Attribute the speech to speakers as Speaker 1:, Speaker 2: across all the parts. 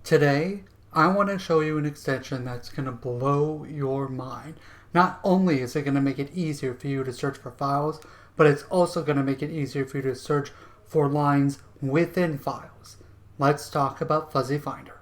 Speaker 1: Today, I want to show you an extension that's going to blow your mind. Not only is it going to make it easier for you to search for files, but it's also going to make it easier for you to search for lines within files. Let's talk about Fuzzy Finder.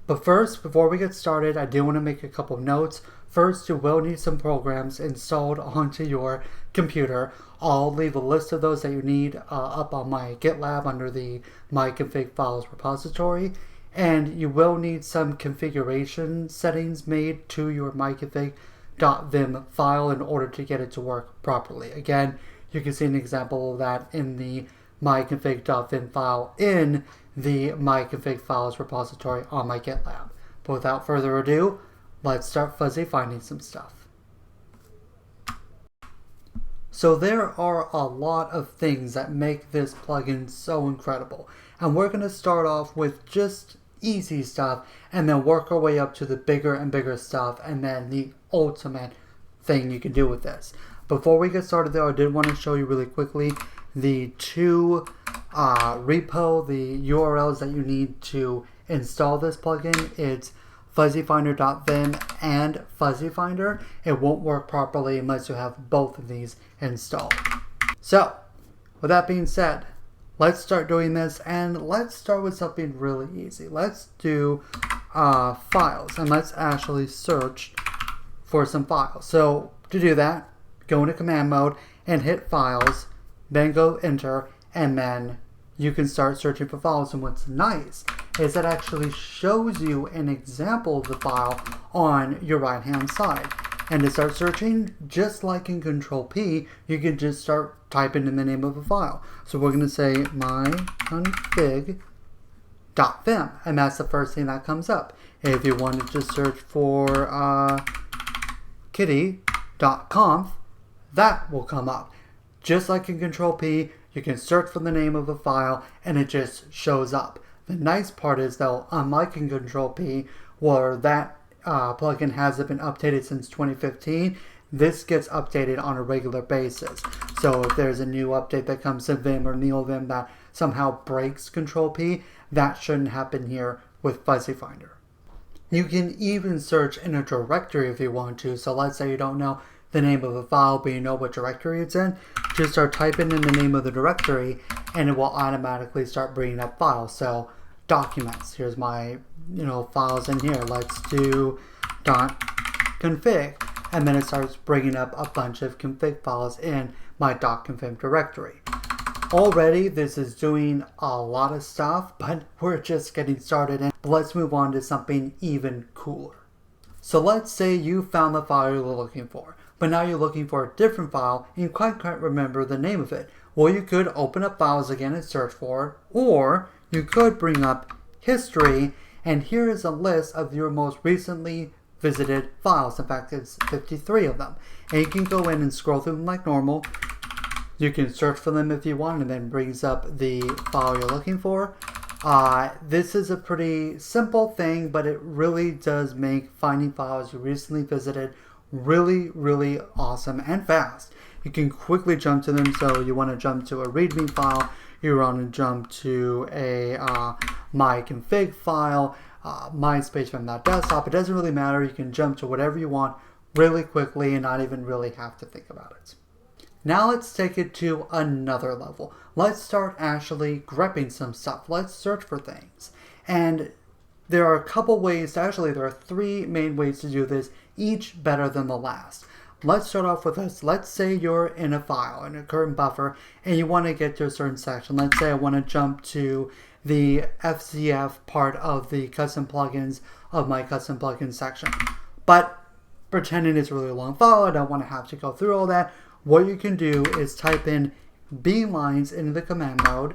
Speaker 1: But first, before we get started, I do want to make a couple of notes. First, you will need some programs installed onto your computer. I'll leave a list of those that you need up on my GitLab under the My Config Files repository. And you will need some configuration settings made to your myconfig.vim file in order to get it to work properly. Again, you can see an example of that in the myconfig.vim file in the myconfig files repository on my GitLab. But without further ado, let's start fuzzy finding some stuff. So there are a lot of things that make this plugin so incredible. And we're going to start off with just easy stuff and then work our way up to the bigger and bigger stuff and then the ultimate thing you can do with this. Before we get started though, I did want to show you really quickly the two the URLs that you need to install this plugin. It's fuzzyfinder.vim and fuzzyfinder. It won't work properly unless you have both of these installed. So, with that being said, let's start doing this, and let's start with something really easy. Let's do files, and let's actually search for some files. So, to do that, go into command mode and hit files, then go enter, and then you can start searching for files. And what's nice is it actually shows you an example of the file on your right hand side. And to start searching, just like in Control P, you can just start typing in the name of a file. So we're going to say myconfig.vim, and that's the first thing that comes up. If you wanted to search for kitty.conf, that will come up. Just like in Control P, you can search for the name of a file and it just shows up. The nice part is though, unlike in Control P, where that plugin hasn't been updated since 2015, this gets updated on a regular basis. So if there's a new update that comes to Vim or NeoVim that somehow breaks Control P, that shouldn't happen here with Fuzzy Finder. You can even search in a directory if you want to. So let's say you don't know the name of a file, but you know what directory it's in. Just start typing in the name of the directory and it will automatically start bringing up files. So documents, here's my files in here. Let's do .config, and then it starts bringing up a bunch of config files in my .config directory. Already this is doing a lot of stuff, but we're just getting started, and let's move on to something even cooler. So let's say you found the file you were looking for, but now you're looking for a different file and you can't remember the name of it. Well, you could open up files again and search for it, or you could bring up history, and here is a list of your most recently visited files. In fact, it's 53 of them. And you can go in and scroll through them like normal. You can search for them if you want, and then brings up the file you're looking for. This is a pretty simple thing, but it really does make finding files you recently visited really, really awesome and fast. You can quickly jump to them. So you want to jump to a README file, you want to jump to a myconfig file, my SpaceVim.desktop. It doesn't really matter. You can jump to whatever you want really quickly and not even really have to think about it. Now let's take it to another level. Let's start actually grepping some stuff. Let's search for things. And there are a couple ways, actually there are three main ways to do this, each better than the last. Let's start off with this. Let's say you're in a file, in a current buffer, and you want to get to a certain section. Let's say I want to jump to the FZF part of the custom plugins of my custom plugins section. But pretending it's a really long file, I don't want to have to go through all that. What you can do is type in beelines into the command mode,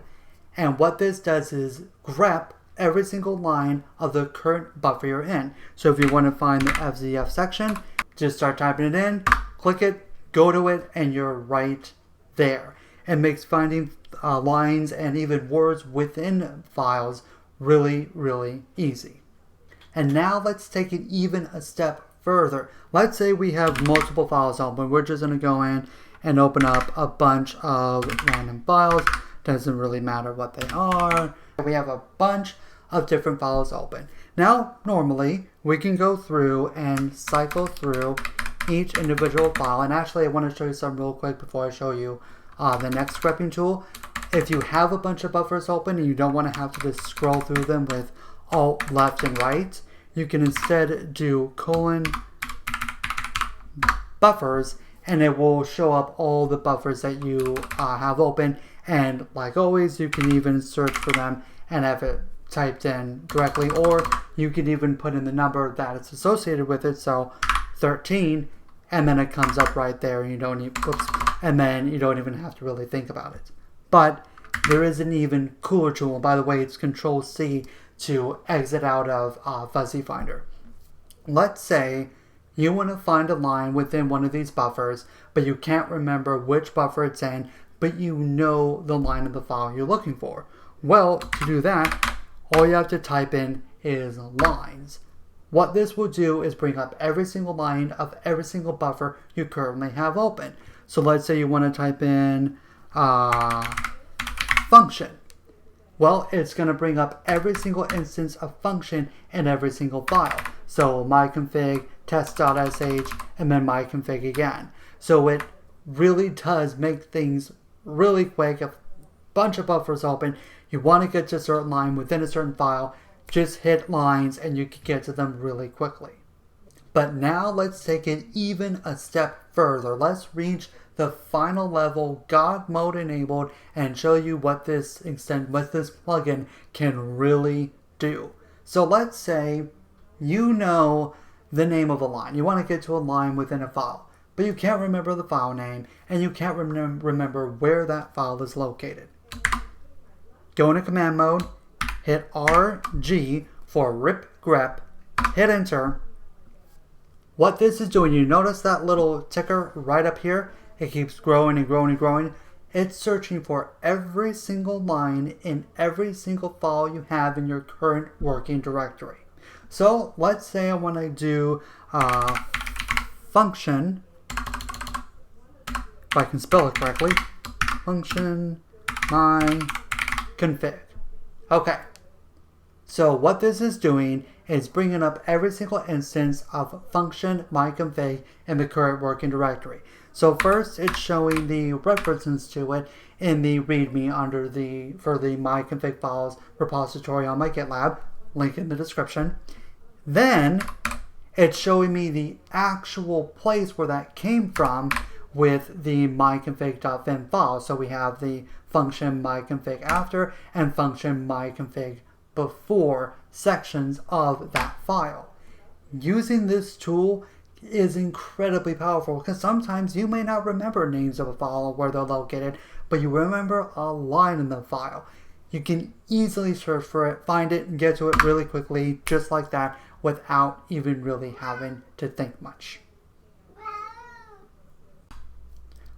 Speaker 1: and what this does is grep every single line of the current buffer you're in. So if you want to find the FZF section, just start typing it in, click it, go to it, and you're right there. It makes finding lines and even words within files really, really easy. And now let's take it even a step further. Let's say we have multiple files open. We're just going to go in and open up a bunch of random files. Doesn't really matter what they are. We have a bunch of different files open. Now, normally, we can go through and cycle through each individual file. And actually, I want to show you something real quick before I show you the next grepping tool. If you have a bunch of buffers open and you don't want to have to just scroll through them with Alt, left, and right, you can instead do :buffers, and it will show up all the buffers that you have open. And like always, you can even search for them and have it typed in directly, or you can even put in the number that it's associated with it, so 13, and then it comes up right there, and you don't even have to really think about it. But there is an even cooler tool. By the way, it's Control-C to exit out of Fuzzy Finder. Let's say you want to find a line within one of these buffers, but you can't remember which buffer it's in, but you know the line of the file you're looking for. Well, to do that, all you have to type in is lines. What this will do is bring up every single line of every single buffer you currently have open. So let's say you want to type in function. Well, it's going to bring up every single instance of function in every single file. So myconfig, test.sh, and then myconfig again. So it really does make things really quick. A bunch of buffers open, you want to get to a certain line within a certain file, just hit lines and you can get to them really quickly. But now let's take it even a step further. Let's reach the final level, God mode enabled, and show you what this plugin can really do. So let's say you know the name of a line. You want to get to a line within a file, but you can't remember the file name and you can't remember where that file is located. Go into command mode, hit RG for Ripgrep, hit enter. What this is doing, you notice that little ticker right up here? It keeps growing and growing and growing. It's searching for every single line in every single file you have in your current working directory. So let's say I want to do function, if I can spell it correctly, function myconfig. Okay, so what this is doing is bringing up every single instance of function myconfig in the current working directory. So first, it's showing the references to it in the README for the myconfig files repository on my GitLab, link in the description. Then it's showing me the actual place where that came from with the myconfig.vim file. So we have the function myconfig after and function myconfig before sections of that file. Using this tool is incredibly powerful because sometimes you may not remember names of a file or where they're located, but you remember a line in the file. You can easily search for it, find it, and get to it really quickly, just like that, without even really having to think much.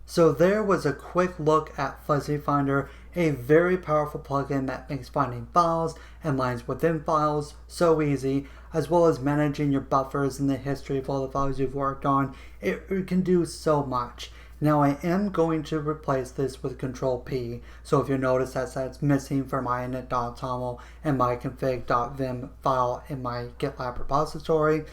Speaker 1: So there was a quick look at Fuzzy Finder, a very powerful plugin that makes finding files and lines within files so easy, as well as managing your buffers and the history of all the files you've worked on. It can do so much. Now I am going to replace this with Control-P, so if you notice that's missing for my init.toml and my config.vim file in my GitLab repository.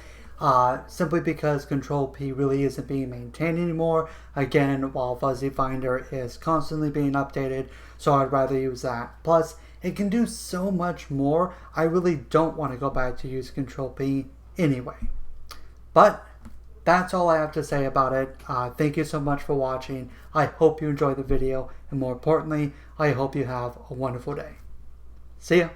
Speaker 1: Simply because Control-P really isn't being maintained anymore, again, while Fuzzy Finder is constantly being updated, so I'd rather use that. Plus, it can do so much more, I really don't want to go back to use Control-P anyway. But that's all I have to say about it. Thank you so much for watching. I hope you enjoyed the video, and more importantly, I hope you have a wonderful day. See ya!